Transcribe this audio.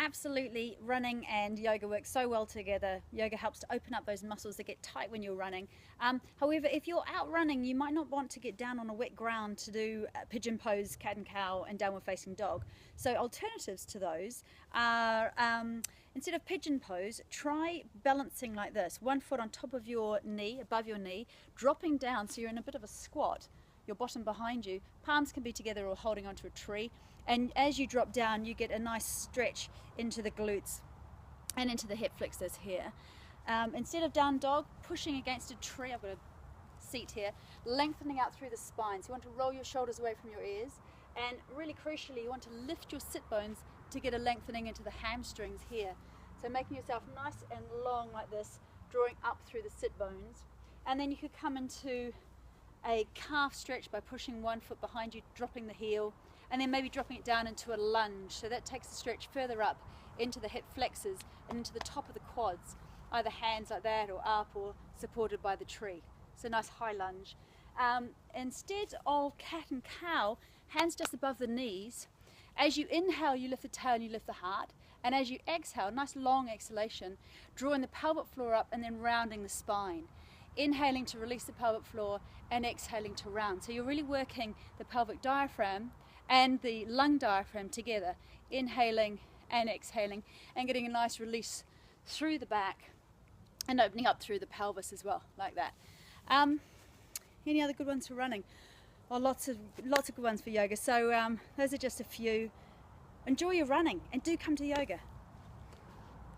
Absolutely, running and yoga work so well together. Yoga helps to open up those muscles that get tight when you're running. However, if you're out running, you might not want to get down on a wet ground to do pigeon pose, cat and cow, and downward facing dog. So alternatives to those are, instead of pigeon pose, try balancing like this. One foot on top of your knee, above your knee, dropping down so you're in a bit of a squat. Your bottom behind you, palms can be together or holding onto a tree, and as you drop down you get a nice stretch into the glutes and into the hip flexors here. Instead of down dog, pushing against a tree, I've got a seat here, lengthening out through the spine. So you want to roll your shoulders away from your ears, and really crucially you want to lift your sit bones to get a lengthening into the hamstrings here. So making yourself nice and long like this, drawing up through the sit bones, and then you could come into a calf stretch by pushing one foot behind you, dropping the heel, and then maybe dropping it down into a lunge. So that takes the stretch further up into the hip flexors and into the top of the quads, either hands like that or up or supported by the tree. So nice high lunge. Instead of cat and cow, hands just above the knees. As you inhale, you lift the tail and you lift the heart. And as you exhale, nice long exhalation, drawing the pelvic floor up and then rounding the spine. Inhaling to release the pelvic floor and exhaling to round. So you're really working the pelvic diaphragm and the lung diaphragm together, inhaling and exhaling, and getting a nice release through the back and opening up through the pelvis as well, like that. Any other good ones for running? Oh, lots of good ones for yoga. So those are just a few. Enjoy your running and do come to yoga.